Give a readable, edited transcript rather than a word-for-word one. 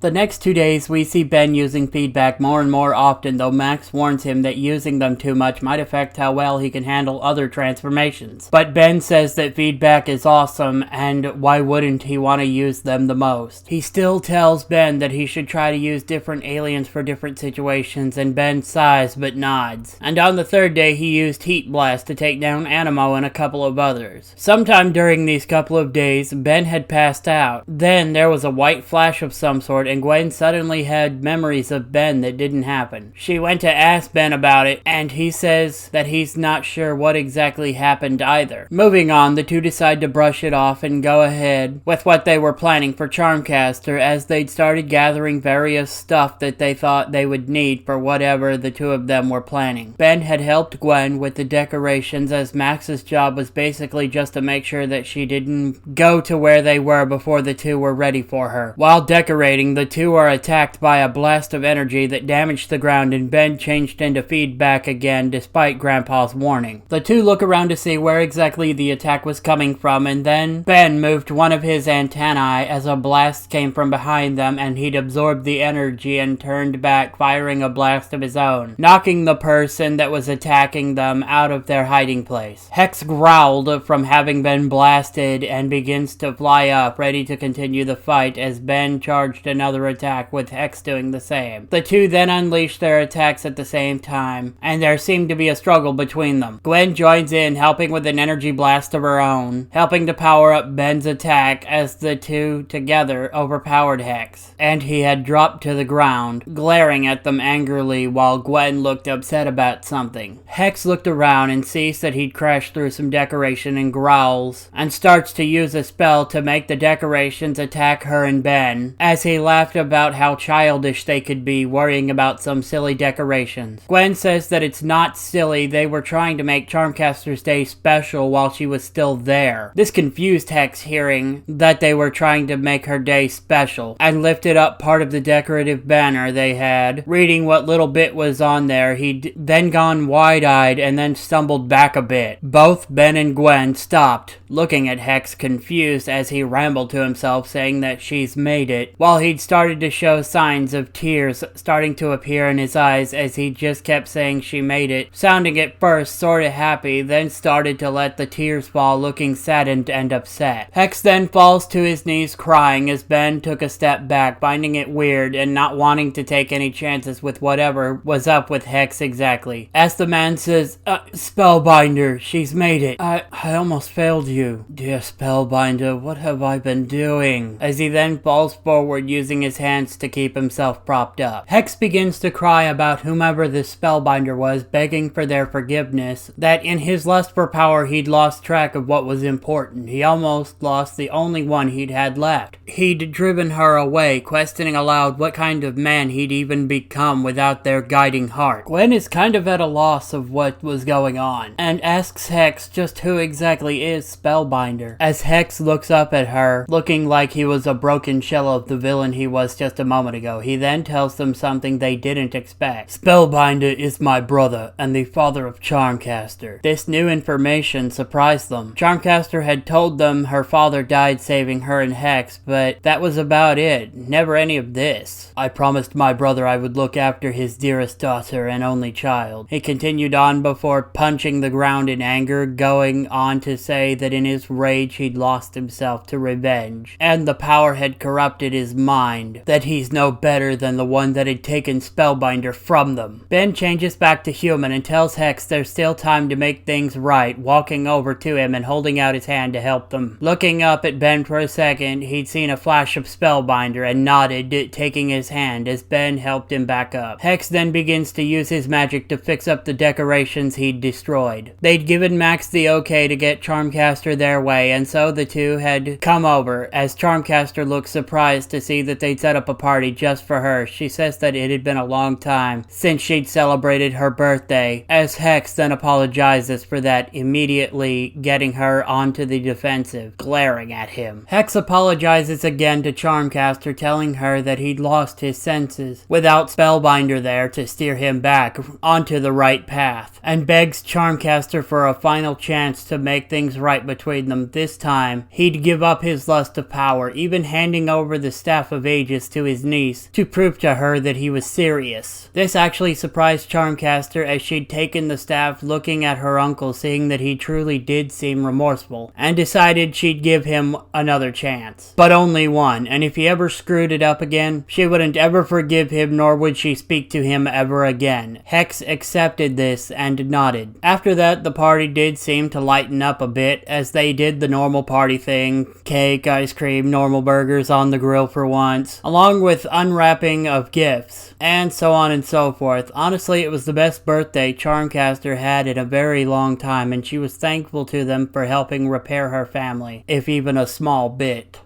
The next 2 days, we see Ben using feedback more and more often, though Max warns him that using them too much might affect how well he can handle other transformations. But Ben says that feedback is awesome, and why wouldn't he want to use them the most? He still tells Ben that he should try to use different aliens for different situations, and Ben sighs but nods. And on the third day, he used Heat Blast to take down Animo and a couple of others. Sometime during these couple of days, Ben had passed out. Then there was a white flash of some sort, and Gwen suddenly had memories of Ben that didn't happen. She went to ask Ben about it, and he says that he's not sure what exactly happened either. Moving on, the two decide to brush it off and go ahead with what they were planning for Charmcaster, as they'd started gathering various stuff that they thought they would need for whatever the two of them were planning. Ben had helped Gwen with the decorations, as Max's job was basically just to make sure that she didn't go to where they were before the two were ready for her. While decorating, the two are attacked by a blast of energy that damaged the ground, and Ben changed into feedback again despite Grandpa's warning. The two look around to see where exactly the attack was coming from, and then Ben moved one of his antennae as a blast came from behind them, and he'd absorbed the energy and turned back, firing a blast of his own, knocking the person that was attacking them out of their hiding place. Hex growled from having been blasted and begins to fly up, ready to continue the fight, as Ben charged another attack, with Hex doing the same. The two then unleashed their attacks at the same time, and there seemed to be a struggle between them. Gwen joins in, helping with an energy blast of her own, helping to power up Ben's attack as the two together overpowered Hex, and he had dropped to the ground, glaring at them angrily while Gwen looked upset about something. Hex looked around and sees that he'd crashed through some decoration and growls, and starts to use a spell to make the decorations attack her and Ben, as he laughed about how childish they could be, worrying about some silly decorations. Gwen says that it's not silly, they were trying to make Charmcaster's day special while she was still there. This confused Hex, hearing that they were trying to make her day special, and lifted up part of the decorative banner they had. Reading what little bit was on there, he'd then gone wide-eyed and then stumbled back a bit. Both Ben and Gwen stopped, looking at Hex confused as he rambled to himself, saying that she's made it, while he'd started to show signs of tears starting to appear in his eyes as he just kept saying she made it, sounding at first sorta happy, then started to let the tears fall, looking saddened and upset. Hex then falls to his knees crying as Ben took a step back, finding it weird and not wanting to take any chances with whatever was up with Hex exactly. As the man says, Spellbinder, she's made it. I almost failed you. Dear Spellbinder, what have I been doing? As he then falls forward, using his hands to keep himself propped up. Hex begins to cry about whomever this Spellbinder was, begging for their forgiveness, that in his lust for power he'd lost track of what was important. He almost lost the only one he'd had left. He'd driven her away, questioning aloud what kind of man he'd even become without their guiding heart. Gwen is kind of at a loss of what was going on, and asks Hex just who exactly is Spellbinder, as Hex looks up at her, looking like he was a broken shell of the villain he was just a moment ago. He then tells them something they didn't expect. Spellbinder is my brother, and the father of Charmcaster. This new information surprised them. Charmcaster had told them her father died saving her and Hex, but that was about it. Never any of this. I promised my brother I would look after his dearest daughter and only child. He continued on before punching the ground in anger, going on to say that in his rage he'd lost himself to revenge, and the power had corrupted his mind, that he's no better than the one that had taken Spellbinder from them. Ben changes back to human and tells Hex there's still time to make things right, walking over to him and holding out his hand to help them. Looking up at Ben for a second, he'd seen a flash of Spellbinder and nodded, taking his hand as Ben helped him back up. Hex then begins to use his magic to fix up the decorations he'd destroyed. They'd given Max the okay to get Charmcaster their way, and so the two had come over, as Charmcaster looked surprised to see that they'd set up a party just for her. She says that it had been a long time since she'd celebrated her birthday, as Hex then apologizes for that, immediately getting her onto the defensive, glaring at him. Hex apologizes again to Charmcaster, telling her that he'd lost his senses without Spellbinder there to steer him back onto the right path, and begs Charmcaster for a final chance to make things right between them. This time, he'd give up his lust of power, even handing over the Staff of ages to his niece to prove to her that he was serious. This actually surprised Charmcaster, as she'd taken the staff looking at her uncle, seeing that he truly did seem remorseful, and decided she'd give him another chance. But only one, and if he ever screwed it up again, she wouldn't ever forgive him, nor would she speak to him ever again. Hex accepted this and nodded. After that, the party did seem to lighten up a bit, as they did the normal party thing: cake, ice cream, normal burgers on the grill for once, along with unwrapping of gifts, and so on and so forth. Honestly, it was the best birthday Charmcaster had in a very long time, and she was thankful to them for helping repair her family, if even a small bit.